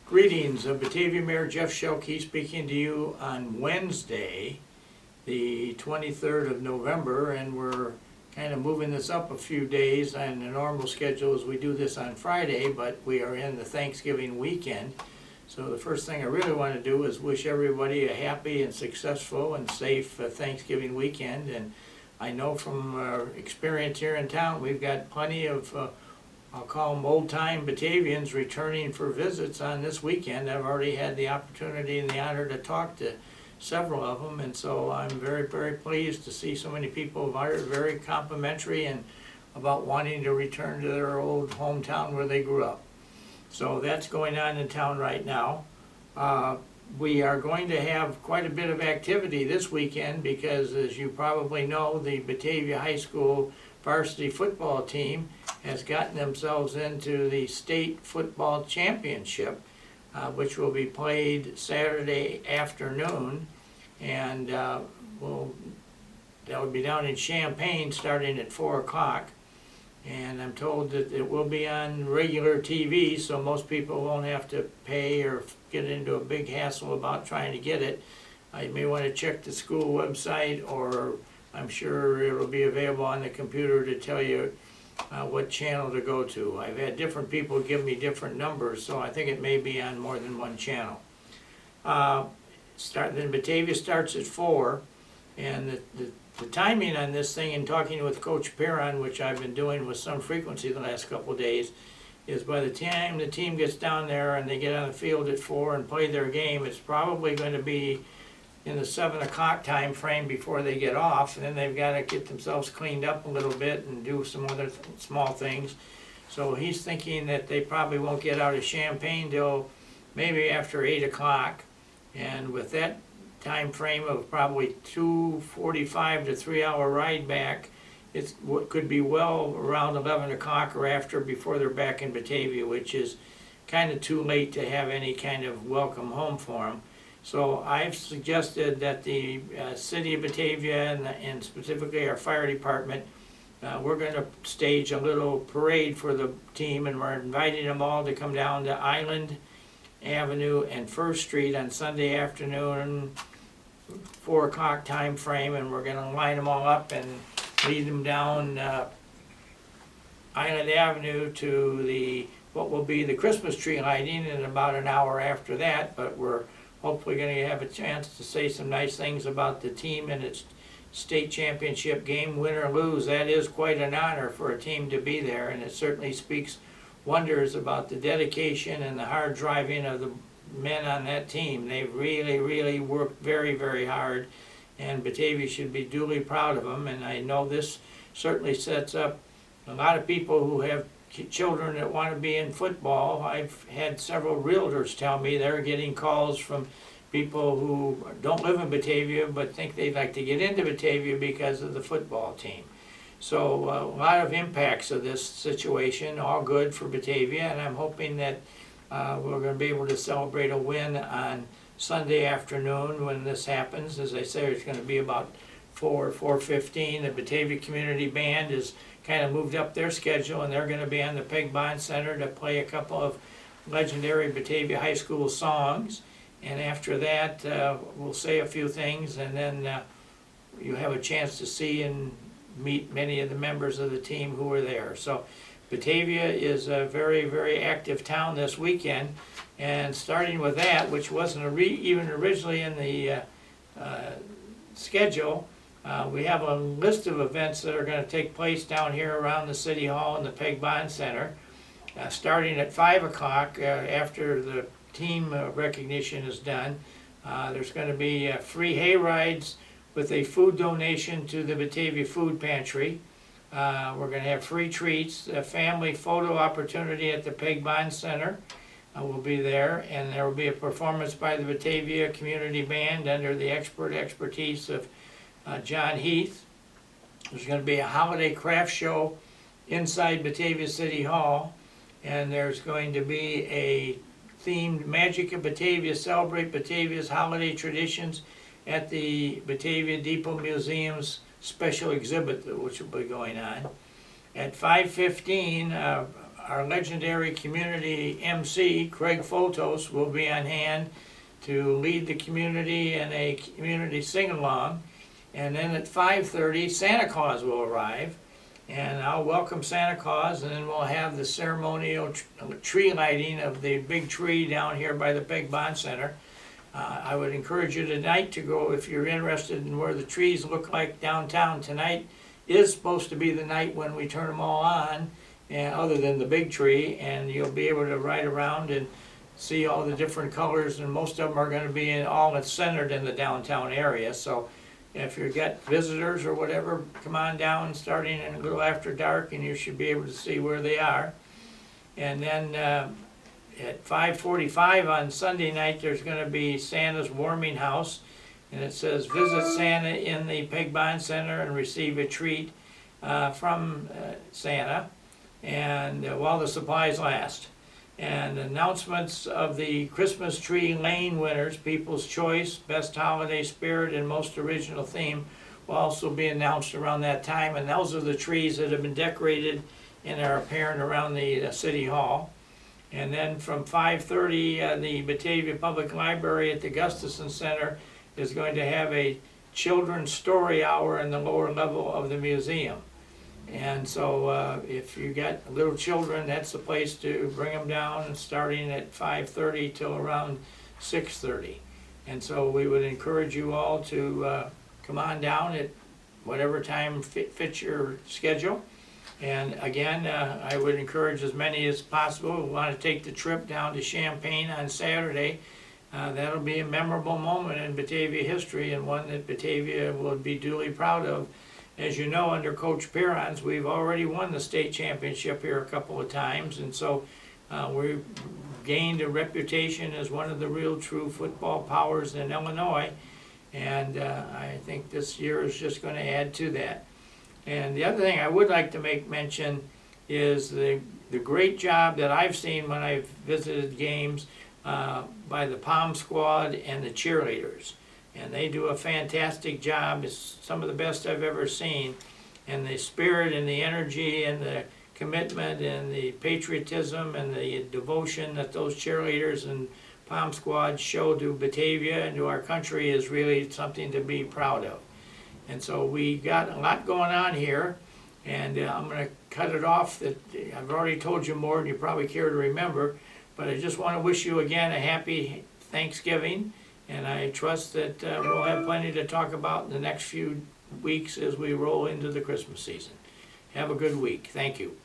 Greetings, Batavia Mayor Jeff Schielke speaking to you on Wednesday, the 23rd of November, and we're kind of moving this up a few days on the normal schedule as we do this on Friday, but we are in the Thanksgiving weekend. So the first thing I really want to do is wish everybody a happy and successful and safe Thanksgiving weekend. And I know from experience here in town, we've got plenty of I'll call them old-time Batavians returning for visits on this weekend. I've already had the opportunity and the honor to talk to several of them, and so I'm very, very pleased to see so many people very complimentary and about wanting to return to their old hometown where they grew up. So that's going on in town right now. We are going to have quite a bit of activity this weekend because, as you probably know, the Batavia High School varsity football team has gotten themselves into the state football championship, which will be played Saturday afternoon, and that will be down in Champaign starting at 4 o'clock. And I'm told that it will be on regular TV, so most people won't have to pay or get into a big hassle about trying to get it. You may want to check the school website, or I'm sure it'll be available on the computer to tell you what channel to go to. I've had different people give me different numbers, so I think it may be on more than one channel. Then Batavia starts at 4, and the timing on this thing, and talking with Coach Perron, which I've been doing with some frequency the last couple of days, is by the time the team gets down there and they get on the field at 4 and play their game, it's probably going to be in the 7 o'clock time frame before they get off, and then they've got to get themselves cleaned up a little bit and do some other small things. So he's thinking that they probably won't get out of Champaign till maybe after 8 o'clock, and with that time frame of probably 2:45 to 3-hour ride back, it's what could be well around 11 o'clock or after before they're back in Batavia, which is kind of too late to have any kind of welcome home for them. So I've suggested that the city of Batavia and specifically our fire department, we're going to stage a little parade for the team, and we're inviting them all to come down to Island Avenue and First Street on Sunday afternoon, 4 o'clock time frame, and we're going to line them all up and lead them down Island Avenue to what will be the Christmas tree lighting in about an hour after that. But we're hopefully going to have a chance to say some nice things about the team and its state championship game. Win or lose, that is quite an honor for a team to be there, and it certainly speaks wonders about the dedication and the hard driving of the men on that team. They've really worked very hard, and Batavia should be duly proud of them. And I know this certainly sets up a lot of people who have children that want to be in football. I've had several realtors tell me they're getting calls from people who don't live in Batavia but think they'd like to get into Batavia because of the football team. So a lot of impacts of this situation, all good for Batavia, and I'm hoping that we're going to be able to celebrate a win on Sunday afternoon when this happens. As I say, it's going to be about 4:15. The Batavia Community Band has kind of moved up their schedule, and they're going to be on the Peg Bond Center to play a couple of legendary Batavia High School songs. And after that, we'll say a few things, and then you have a chance to see and meet many of the members of the team who are there. So Batavia is a very active town this weekend, and starting with that, which wasn't even originally in the schedule, we have a list of events that are going to take place down here around the City Hall and the Peg Bond Center, starting at 5 o'clock after the team recognition is done. There's going to be free hay rides with a food donation to the Batavia Food Pantry. We're going to have free treats, a family photo opportunity at the Peg Bond Center will be there, and there will be a performance by the Batavia Community Band under the expertise of John Heath. There's going to be a holiday craft show inside Batavia City Hall, and there's going to be a themed Magic of Batavia, Celebrate Batavia's Holiday Traditions at the Batavia Depot Museum's special exhibit, which will be going on. At 5:15, our legendary community MC, Craig Fotos, will be on hand to lead the community in a community sing-along. And then at 5:30, Santa Claus will arrive, and I'll welcome Santa Claus, and then we'll have the ceremonial tree lighting of the big tree down here by the Big Bond Center. I would encourage you tonight to go, if you're interested in where the trees look like downtown. Tonight is supposed to be the night when we turn them all on, and other than the big tree, and you'll be able to ride around and see all the different colors, and most of them are going to be all centered in the downtown area. So if you get visitors or whatever, come on down starting a little after dark, and you should be able to see where they are. And then at 5:45 on Sunday night, there's going to be Santa's Warming House, and it says visit Santa in the Peg Bond Center and receive a treat from Santa, and while the supplies last. And announcements of the Christmas Tree Lane winners, People's Choice, Best Holiday Spirit, and Most Original Theme will also be announced around that time. And those are the trees that have been decorated and are apparent around the City Hall. And then from 5:30, the Batavia Public Library at the Gustafson Center is going to have a children's story hour in the lower level of the museum. And so if you got little children, that's the place to bring them down, starting at 5:30 till around 6:30. And so we would encourage you all to come on down at whatever time fits your schedule. And again, I would encourage as many as possible who want to take the trip down to Champaign on Saturday. That'll be a memorable moment in Batavia history, and one that Batavia will be duly proud of. As you know, under Coach Perrons, we've already won the state championship here a couple of times, and so we've gained a reputation as one of the real true football powers in Illinois, and I think this year is just going to add to that. And the other thing I would like to make mention is the great job that I've seen when I've visited games by the Pom Squad and the cheerleaders. And they do a fantastic job. It's some of the best I've ever seen. And the spirit and the energy and the commitment and the patriotism and the devotion that those cheerleaders and Pom Squad show to Batavia and to our country is really something to be proud of. And so we got a lot going on here, and I'm going to cut it off. That I've already told you more than you probably care to remember, but I just want to wish you again a happy Thanksgiving. And I trust that we'll have plenty to talk about in the next few weeks as we roll into the Christmas season. Have a good week. Thank you.